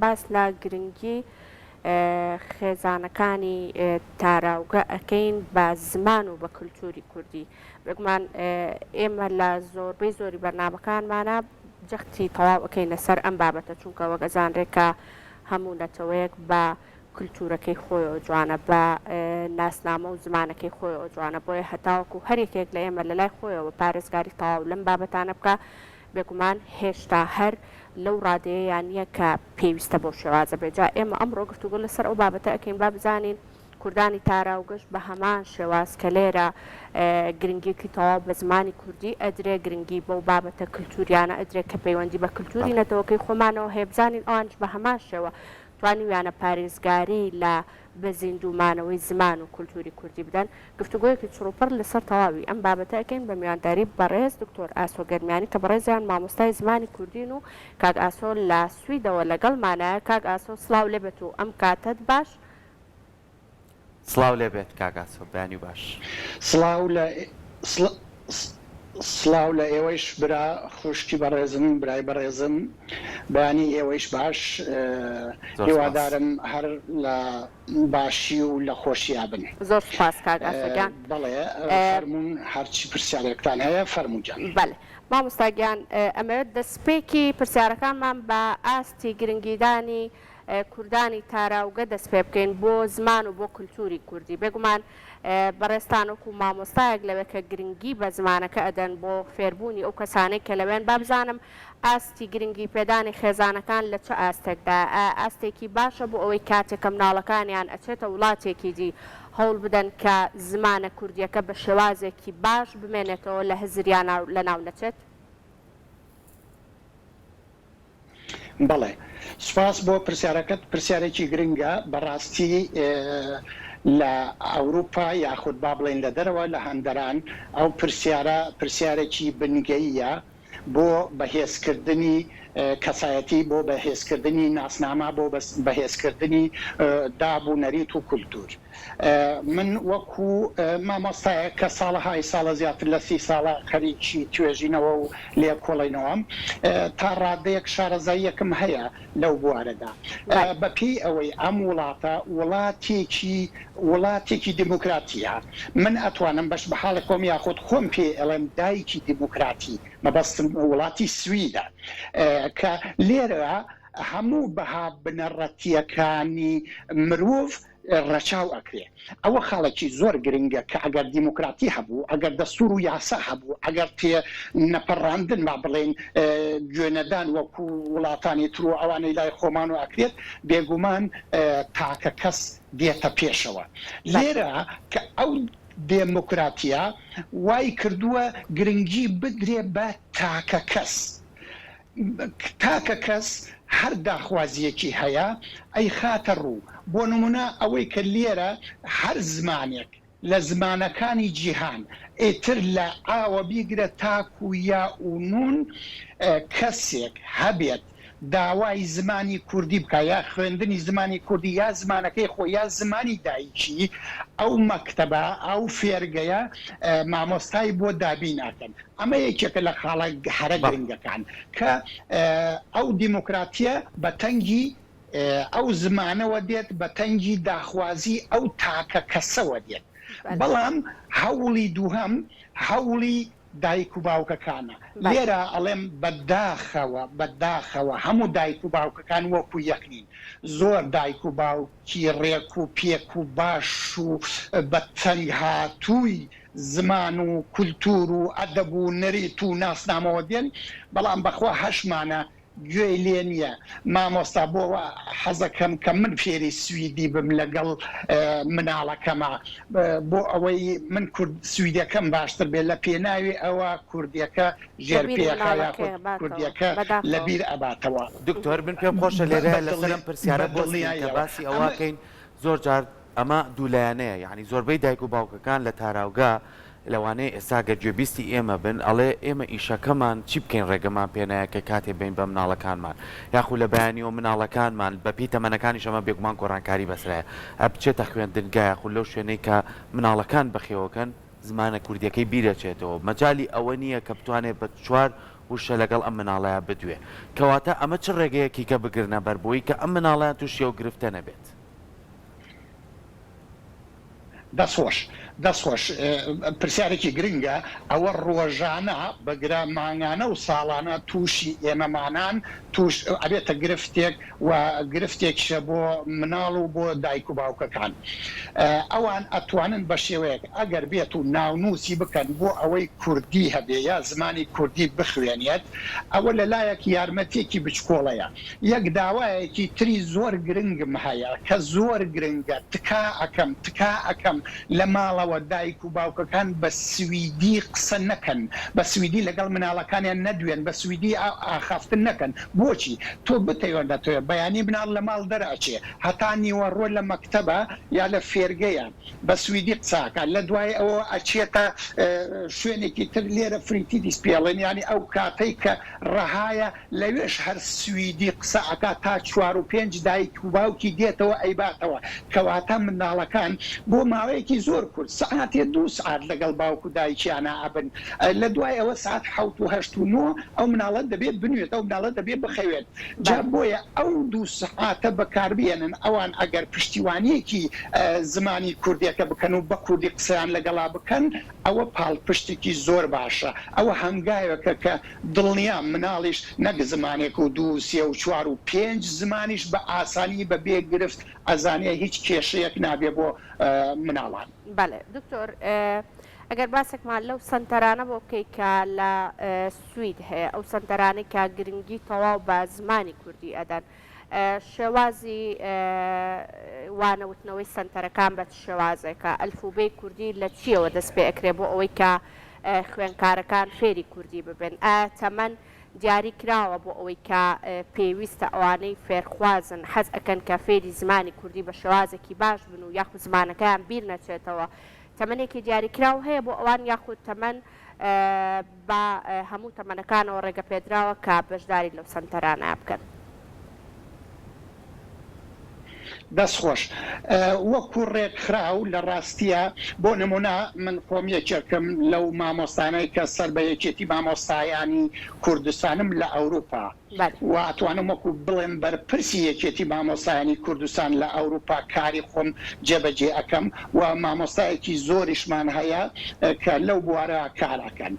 باس لە گرنگی خێزانەکانی تاراوگە ئەەکەین بە زمان و بە کولتوری کوردی. بگومان ئێمە لە زۆری بەرنامەکانمانە جەختی تەواو ئەەکەین لەسەر ئەم بابەتە، چونکە وەک ئەزانرێکە هەموو نەتەوەیەک بە کولتورەکەی خۆیەوە جوانە، بە ناسنامە و زمانەکەی خۆیەوە جوانە، بۆیە هەتاوەکو هەرێکێک لە ئێمە لە لای خۆیەوە پارێزگاری تەواو لەم بابەتانە بکە، بێگومان هێشتا هەر لەو ڕادەیەیان نییە کە پێویستە بۆ شێوازە بێجا. ئێمە ئەمڕۆ گفتوگۆ لەسەر ئەو بابەتە ئەەکەین با بزانین کوردانی تاراوگەشت بە هەمان شێواز کە لێرە گرنگیەکی تەواو بە زمانی کوردی ئەدرێ، گرنگی بەو بابەتە کللتوریانە ئەدرێت کە پەیوەندی بە کللتوری نەتەوەکەی خۆمانەوە هەیە، بزانین ئەوانش بە هەمان شێوە توانیویانە پارێزگاری لە بە زیندومانەوەی زمان و کللتوری کوردی بدەن. گفتوگۆیەکی چڕوپەر لەسەر تەواوی ئەم بابەتە ئەەکەین بە میوانداری بەڕێز دکتۆر ئاسۆ گەرمیانی کە بەڕێزیان مامۆستای زمانی کوردین و کاک ئاسۆ لە سویدەوە لەگەڵمانایە. کاک ئاسۆ سڵاو لێبێت و ئەم کاتت باش. سڵاو لێبێت کاک ئاسۆ، بەیانی باش. سڵاو لە ئێوەیش برا خوشکی بەڕێزم، برای بەڕێزم، بەیانی ئێوەیش باش. هیوادارم هەر لە باشی و لە خۆشییا بن. زۆر سپاس کاک ئاسۆگیان. بەڵێ فەرموون هەرچی پرسیارێکتان هەیە فەرمووجان. بەڵێ مامۆستاگیان، ئەمەوێت دەستپێکی پرسیارەکانمان بە ئاستی گرنگیدانی کوردانی تاراوگە دەست پێ بکەین بۆ زمان و بۆ کللتوری کوردی. بێگومان بەڕێستان وەکو مامۆستایەک لەوێ کە گرنگی بە زمانەکە ئەدەن بۆ فێربوونی ئەو کەسانەی کە لەوێن، با بزانم ئاستی گرنگی پێدانی خێزانەکان لە چه ئاستێکدا، ئاستێکی باشە بۆ ئەوەی کاتێکە مناڵەکانیان ئەچێتە وڵاتێکی دی هەوڵ بدەن کە زمانە کوردیەکە بە شێوازێکی باش بمێنێتەوە لە هزریان لە ناو نەچێت؟ بەڵێ سوپاس بۆ پرسیارەکەت، پرسیارێکی گرنگە. بەڕاستی لە ئەوروپا یاخود با بڵێن لە دەرەوە لە هەندەران ئەو پرسیارێکی بنگەییە بۆ بەهێزکردنی کەسایەتی، بۆ بەهێزکردنی ناسنامە، بۆ بەهێزکردنی دابوونەریت و کولتور. من وەکو مامۆستایە کە ساڵە زیاتر لە 30 ساڵە خەریکی توێژینەوە و لێکۆڵینەوەم، تا ڕادەیەک شارەزاییەکم هەیە لەو بوارەدا. بەپێی ئەوەی ئەم وڵاتە وڵاتێکی دیموکراتیە، من ئەتوانم بەش بە حاڵی خۆم یاخود خۆم پێ ئەڵێم دایکی دیموکراتی، مەبەستم وڵاتی سویدە کە لێرە هەموو بەها بنەڕەتیەکانی مرۆڤ ڕەچاو ئەکرێ. ئەوە خاڵێکی زۆر گرنگە کە ئەگەر دیموکراتی هەبوو، ئەگەر دەستور و یاسا هەبوو، ئەگەر تێ نەپەڕاندن با بڵێن گوێنەدان وەکو وڵاتانی تر و ئەوانەی لای خۆمان و ئەکرێت، بێگومان تاکە کەس دێتە پێشەوە. لێرە کە ئەو دێموکراتیە وای کردووە گرنگی بدرێ بە تاکە کەس. تاکە کەس هەر داخوازیەکی هەیە ئەی خاتە ڕوو. بۆ نمونە ئەوەی کە لێرە هەر زمانێک لە زمانەکانی جیهان ئیتر لە ئاوە بیگرە تاکو یا و نون کەسێک هەبێت داوای زمانی کوردی بکە، یا خوێندنی زمانی کوردی، یا زمانەکەی خۆ، یا زمانی دایکی، ئەو مەکتەبە ئەو فێرگەیە مامۆستای بۆ دابی ناکەن. ئەمە یەکێکە لە خاڵە هەرە گرنگەکان کە ئەو دیموکراتیە بە تەنگی ئەو زمانەوە دێت، بە تەنگی داخوازی ئەو تاکە کەسەوە دێت. بەڵام هەوڵی دووهەم هەوڵی دایک و باوکەکانە. لێرە ئەڵێم بەداخەوە هەموو دایک و باوکەکان وەکو یەکنین. زۆر دایک و باوکی ڕێک و پێک و باش و بەتەنگ هاتووی زمان و کولتور و ئەدەب و نەریت و ناسنامەوە دێن، بەڵام بەخوا هەشمانە گوێی لێ نییە. مامۆستا بۆ حەزەکەم کە من فێری سویدی بم لەگەڵ مناڵەکەمە، بۆ ئەوەی من سویدەکەم باشتر بێت لە پێناوی ئەوە کوردیەکە ژێر پێخە یاخود کوردیەکە لەبیر ئەباتەوە. دکتۆر من پێم خۆشە لێرە لەسەرم پرسیارە بۆ کە باسی ئەوەکەین. زۆر جار ئەمە دوولایەنەیە، یعنی زۆربەی دایک و باوکەکان لە تاراوگا لەوانەیە ئێستا گەرجێبیستی ئێمە بن، ئەڵێ ئێمە ئیشەکەمان چی بکەین ڕێگەمان پێنایە کە کاتێ بین بە مناڵەکانمان، یاخود لە بەیانیەوە مناڵەکانمان بەپی تەمەنەکانی شەمە بێگومان گۆڕانکاری بەسرایە ئەبچێتە خوێندنگا یاخود لەو شوێنەی کە مناڵەکان بەخێوەکەن زمانە کوردیەکەی بیرەچێتەوە. مەجای ئەوە نییە کە بتوانێت بە چوار وشە لەگەڵ ئەم مناڵەیە بدوێ کەواتە ئەمە چ ڕێگەیەکی کە بگرنە بەربووی کە ئەم مناڵیان تووشی و گرفتە نەبێت دەستخۆش پرسیارێکی گرنگە ئەوە ڕۆژانە بەگرە مانگانە و ساڵانە تووشی ئێمەمانان توش ئەبێتە گرفتێک و گرفتێکشە بۆ مناڵ و بۆ دایک و باوکەکان ئەوان ئەتوانن بە شێوەیەک ئەگەر بێت و ناونووسی بکەن بۆ ئەوەی کوردی هەبێ یا زمانی کوردی بخوێنێت ئەوە لەلایەک یارمەتێکی بچکۆڵەیە یەک داوایەکی تری زۆر گرنگم هەیە کە زۆر گرنگە تکا ئەەکەم لە ماڵەوە دایک و باوکەکان بە سویدی قسە نەکەن بە سویدی لەگەڵ مناڵەکانیان نەدوێن بە سویدی ئاخافتن نەکەن بۆچی تۆ بتەوێت بەیانی بناڵ لە ماڵ دەرەچێ هەتا نیوەڕۆ لە مەکتەبە یا لە فێرگەیە بە سویدی قساکە لە دوای ئەوە ئەچێتە شوێنێکی تر لێرە فریتی دیسپێڵێن ینی ئەو کاتەی کە ڕەهایە لەوێش هەر سویدی قسەکە تا 4 و 5 دایک و باوکی دێتەوە ئەیباتەوە کەواتە منداڵەکان بۆ ماوەیەکی زۆر کورد سعاتێ 2 سعات لەگەڵ باوک و دایکیانە ئەبن لە دوای ئەوە سعات 7 و 8 و 9 ئەو مناڵە دەبێت بنوێت ئەو مناڵە دەبێت بخەوێت جا بۆیە ئەو 2 سعاتە بەکاربێنن ئەوان ئەگەر پشتیوانیەکی زمانی کوردیەکە بکەن و بە کوردی قسەیان لەگەڵا بکەن ئەوە پاڵپشتێکی زۆر باشە ئەوە هەنگاوێکە کە دڵنیا مناڵیش نەک زمانێک و 2 3 و 4 و 5 زمانیش بە ئاسانی بە بێ گرفت ئەزانێ هیچ کێشەیەک نابێ بۆ مناڵان بەڵێ دکتۆر ئەگەر باسێکمان لەو سنتەرانە بۆ بکەیت کە لە سوید هەیە ئەو سنتەرانەی کە گرنگی تەواو بە زمانی کوردی ئەدەن شێوازی وانەوتنەوەی سنتەرەکان بە شێوازێکە ئەلفوبەی کوردی لە چیەوە دەست پێ ئەکرێ بۆ ئەوەی کە خوێندکارەکان فێری کوردی ببن تەمەەن دیاری کراوە بۆ ئەوەی کە پێویستە ئەوانەی فێرخوازن حەز ئەکەن کە فێری زمانی کوردی بە شێوازێکی باش بن و یاخود زمانەکەیان بیر نەچێتەوە تەمەنێکی دیاری کراو هەیە بۆ ئەوان یاخود تەمەن بە هەموو تەمەنەکانەوە ڕێگە پێدراوە کە بەشداری لەو سنتەرانە بکەن دەستخۆش وەکو ڕێکخراو لە ڕاستیە بۆ نمونە من خۆمیەکێکم لەو مامۆستانەی کە سەر بە یەکێتی مامۆستایانی کوردستانم لە ئەوروپا واتوانم وەکو بڵێم بەرپرسی یەکێتی مامۆستایانی کوردستان لە ئەوروپا کاری خۆم جێبەجێ ئەەکەم و مامۆستایەکی زۆریشمان هەیە کە لەو بوارە کاراکەن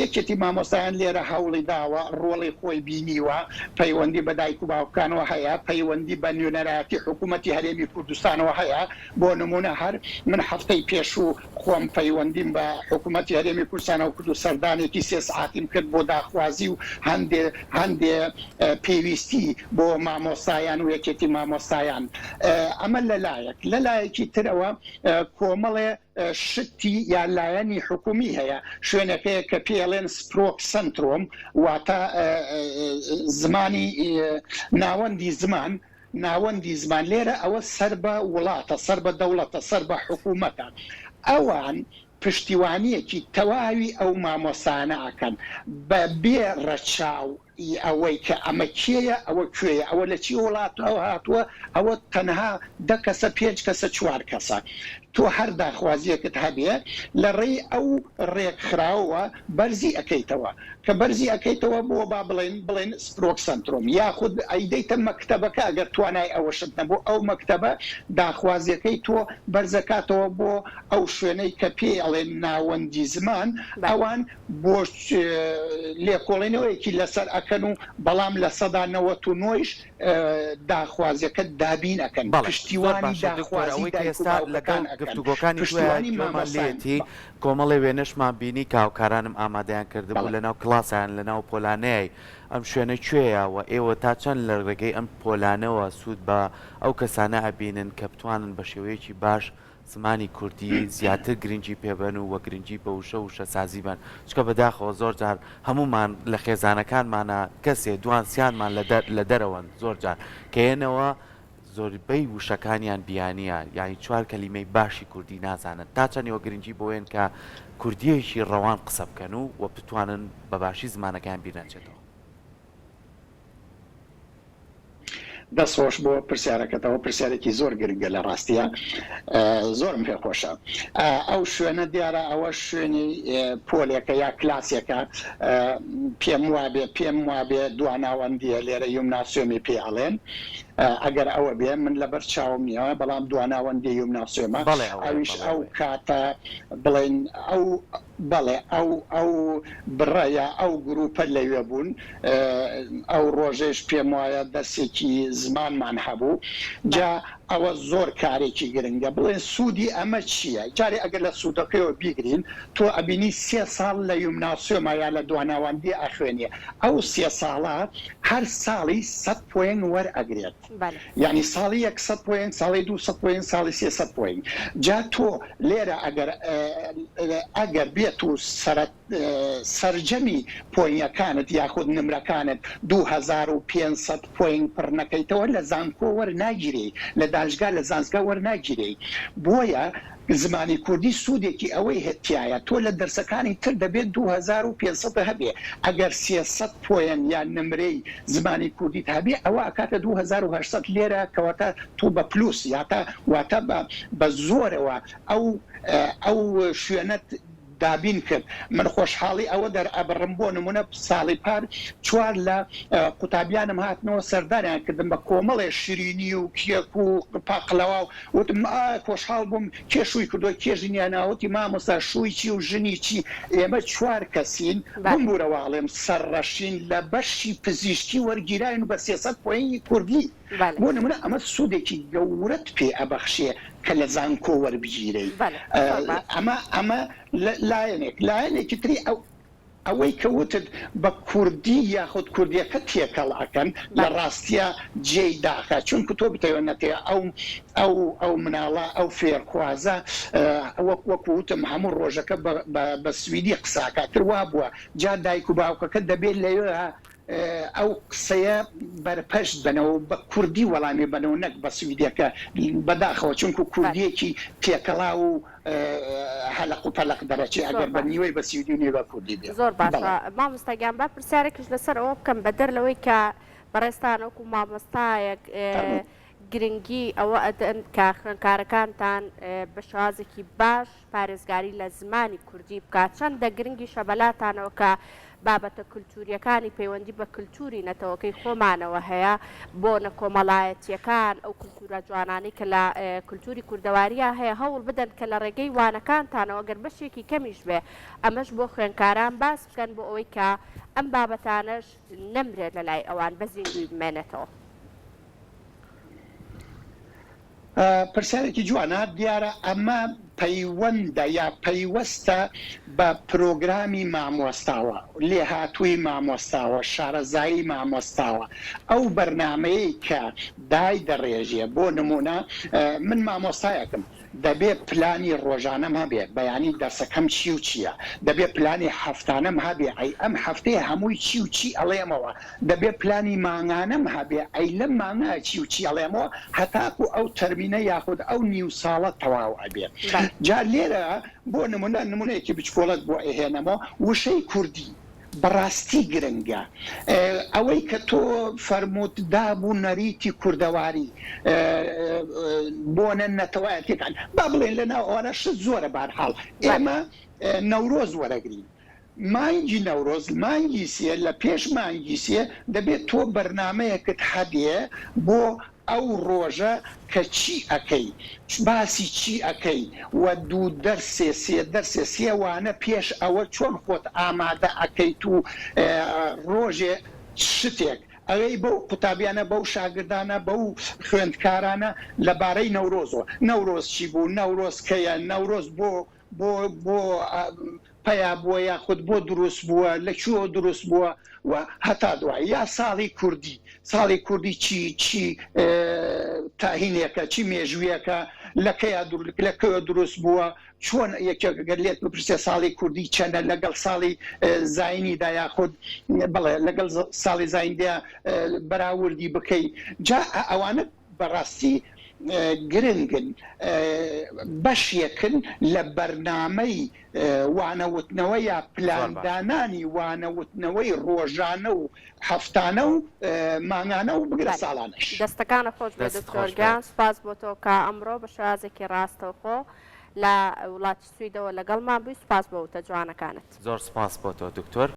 یەکێتی مامۆستایان لێرە هەوڵی داوە ڕۆڵی خۆی بینیوە پەیوەندی بە دایک و باوکانەوە هەیە پەیوەندی بە نوێنەرایەتی حکوومەتی هەرێمی کوردستانەوە هەیە بۆ نمونە هەر من هەفتەی پێشوو خۆم پەیوەندیم بە حکوومەتی هەرێمی کوردستانەوە کرد و سەردانێکی 3 ساعتیم کرد بۆ داخوازی و هەندێ پێویستی بۆ مامۆستایان و یەکێتی مامۆستایان ئەمە لەلایەکی ترەوە کۆمەڵێ شتی یا لایەنی حکومی هەیە شوێنەکەیە کە پێڵێن سپرۆک سنترۆم واتە زمانی ناوەندی زمان لێرە ئەوە سەر بە وڵاتە سەر بە دەوڵەتە سەر بە حکوومەتە ئەوان پشتیوانیەکی تەواوی ئەو مامۆستانە ئەکەن بە بێ ڕەچاو ئەوەی کە ئەمە کێیە ئەوە کوێیە ئەوە لە چی وڵاتەوە هاتووە ئەوە تەنها 10 کەسە 5 کەسە 4 کەسە تۆ هەر داخوازیەکت هەبێ لە ڕێی ئەو ڕێکخراوە بەرزی ئەەکەیتەوە کە بەرزی ئەەکەیتەوە بۆ با بڵێن سپرۆک سنترۆم یاخود ئەیدەیتە مەکتەبەکە ئەگەر توانای ئەوەشت نەبوو ئەو مەکتەبە داخوازیەکەی تۆ بەرزەکاتەوە بۆ ئەو شوێنەی کە پێ ئەڵێن ناوەندی زمان ئەوان بۆ لێکۆڵێنەوەیەکی لەسەر ئەکەن و بەڵام لە سەدا 99ش داخوازیەکە دابین ئەکەن پشتیوانی داخوازی ئێستا لەگەڵ گفتوگۆکانی لێتی کۆمەڵی وێنەشمان بینی کاوکارانم ئامادەیان کردبوو لەناو کلاسیان لەناو پۆلانەیە ئەم شوێنە کوێیە و ئێوە تا چەند لە ڕێگەی ئەم پۆلانەوە سوود بە ئەو کەسانە ئەبینن کە بتوانن بە شێوەیەکی باش زمانی کوردی زیاتر گرنگی پێبن و وە گرنگی بە وشە سازی بن چکە بەداخەوە زۆر جار هەمومان لە خێزانەکانمانە کەسێ دوانسیانمان لە دەرەوەن زۆر جار کەێنەوە زۆربەی وشەکانیان بیانیە یعنی 4 کەلیمەی باشی کوردی نازانن تا چەندەوە گرنگی بۆیان کە کوردیەکی ڕەوان قسە بکەن و بتوانن بە باشی زمانەکان بیر نەچێتەوە دەستخۆش بۆ پرسیارەکەتەوە پرسیارێکی زۆر گرنگە لە ڕاستیە زۆرم پێ خۆشە ئەو شوێنە دیارە ئەوە شوێنی پۆلێکە یا کلاسێکە پێم وابێ دواناوەندیە لێرە یومناسیۆمی پێ ئەڵێن ئەگەر ئەوە بێ من لەبەر چاوم نییە بەڵام دواناوەندی یومناسیۆمە ئەویش ئەو کاتە بڵێن بەڵێ ئەو بڕەیە ئەو گروپە لەوێ بوون ئەو ڕۆژێش پێم وایە دەستێکی زمانمان هەبوو جا ئەوە زۆر کارێکی گرنگە بڵێن سوودی ئەمە چییە جارێ ئەگەر لە سوودەکەیەوە بیگرین تۆ ئەبینی 3 ساڵ لە یومناسیۆمە یا لە دواناوەندی ئەخوێنیە ئەو 3 ساڵە هەر ساڵی 100 پۆین وەرئەگرێت یعنی ساڵی 100 پۆین ساڵی 200 پۆین ساڵی 300 پۆین جا تۆ لێرە ئەگەر بێت و سەرجەمی پۆینەکانت یاخود نمرەکانت 2500 پۆین پڕ نەکەیتەوە لە زانکۆ وەرناگیرێ لە دانشگا لە زانستگا وەرناگیرێ بۆیە زمانی کوردی سوودێکی ئەوەی هەتیایە تۆ لە دەرسەکانی تر دەبێت 2500 هەبێ ئەگەر 300 پۆیان یان نمرەی زمانی کوردیت هەبێ ئەوە ئەکاتە 2800 لێرە کەواتە تۆ بە پلوس واتە بە زۆرەوە ئەو شوێنەت دابین کرد من خۆشحاڵی ئەوە دەرئەبڕم بۆ نمونە ساڵی پار 4 لە قوتابیانم هاتنەوە سەردانیان کردم بە کۆمەڵێ شیرینی و کێک و پاقلەوە و وتم خۆشحاڵ بووم کێشووی کردو کێژنیاناوتی مامۆستا شووی چی و ژنی چی ئێمە 4 کەسین بمبورەواڵێم سەرڕەشین لە بەشی پزیشکی وەرگیراین و بە 300 پۆینی کوردی بۆ نمونە ئەمە سوودێکی گەورەت پێ ئەبەخشێ کە لە زانکۆ وەربگیرەی ئەمە لایەنێکی تری ئەوەی کەوتت بە کوردی یاخود کوردیەکە تێکەڵ ئەکەن لە ڕاستیە جێی داخە چونکە تۆ بتەوێنەتێ ئەو مناڵە ئەو فێرخوازە وەکوتم هەموو ڕۆژەکە بە سویدی قساکاتر وا بووە جا دایک و باوکەکە دەبێت لەوێ ئەو قسەیە بەرپەشت بنەوە بە کوردی وەڵامی بنەوە نەک بە سویدەکە بەداخەوە چونکە کوردیەکی تێکەڵا و هەلق و پەلق دەرەچێ ئەگەر بە نیوەی بە سویدی نیوە بە کوردی بێت زۆر باشە مامۆستاگیان با پرسیارێکیش لەسەر ئەوە بکەم بەدەر لەوەی کە بەڕێستان وەکو مامۆستایەک گرنگی ئەوە ئەدەن کە خوێندکارەکانتان بە شێوازێکی باش پارێزگاری لە زمانی کوردی بکات چەندە گرنگی شەبەلاتانەوە کە بابەتە کولتوریەکانی پەیوەندی بە کولتوری نەتەوەکەی خۆمانەوە هەیە بۆ نەکۆمەڵایەتیەکان ئەو کولتورە جوانانی کە لە کولتوری کوردەواریە هەیە هەوڵ بدەن کە لە ڕێگەی وانەکانتانەوە گەر بەشێکی کەمیش بێ ئەمەش بۆ خوێندکاران باس بکەن بۆ ئەوەی کە ئەم بابەتانەش نەمرێت لە لای ئەوان بەزیندوی بمێنێتەوە پرسیارێکی جوانە دیارە ئەمە پەیوەندە یا پەیوەستە بە پرۆگرامی مامۆستاوە لێهاتووی مامۆستاوە شارەزایی مامۆستاوە ئەو بەرنامەیە کە دای دەڕێژێ بۆ نمونە من مامۆستایەکەم دەبێت پلانی ڕۆژانەم هەبێ بەیانی دەرسەکەم چی و چییە دەبێت پلانی هەفتانەم هەبێ ئەی ئەم هەفتەیە هەمووی چی و چی ئەڵێمەوە دەبێت پلانی مانگانەم هەبێ ئەی لەم مانگە چی و چی ئەڵێمەوە هەتاکو ئەو تەرمینە یاخود ئەو نیو ساڵە تەواو ئەبێت جا لێرە بۆ نمونەیەکی بچکۆڵەت بۆ ئەهێنەمەوە وشەی کوردی بەڕاستی گرنگە ئەوەی کە تۆ فەرمووت دابوو نەریتی کوردەواری بۆنە نەتەوایەتەکان با بڵێن لەناو ئەوانە شت زۆرە بارحاڵ ئێمە نەورۆز وەرەگرین مانگی نەورۆز مانگی سێ لە پێش مانگی سێ دەبێت تۆ بەرنامەیەکت هەبێ بۆ ئەو ڕۆژە کە چی ئەەکەی باسی چی ئەەکەی و دوو دەرسێ سێ دەرسێ سێوانە پێش ئەوە چۆن خۆت ئامادە ئەەکەیت و ڕۆژێ شتێک ئەوەی بەو قوتابیانە بەو شاگردانە بەو خوێندکارانە لەبارەی نەورۆزەوە نەورۆز چی بوو نەورۆز کەیە نەورۆز بۆ پیا بووە یاخود بۆ دروست بووە لەکوێ دروست بووە و هەتا دوای یا ساڵی کوردی چی تاهینێکە چی مێژویەکە لەکەوە دروست بووە چۆن یەکێکگەر لێت بپرسێ ساڵی کوردی چەندە لەگەڵ ساڵی زاینیدا یاخود بڵێ لەگەڵ ساڵی زایندە بەراوردی بکەی جا ئەوانە بەڕاستی گرنگن بەشێکن لە بەرنامەی وانەوتنەوە یا پلاندانانی وانەوتنەوەی ڕۆژانە و هەفتانە و مانگانە و بگرە ساڵانش. دەستەکانە خۆش بێ دکتۆرگیان، سپاس بۆ تۆ کە ئەمڕۆ بە شازێکی ڕاستەوخۆ لە وڵاتی سویدەوە لەگەڵمان بووی. سپاس بۆ وتە جوانەکانت. زۆر سپاس بۆ تۆ دکتۆر.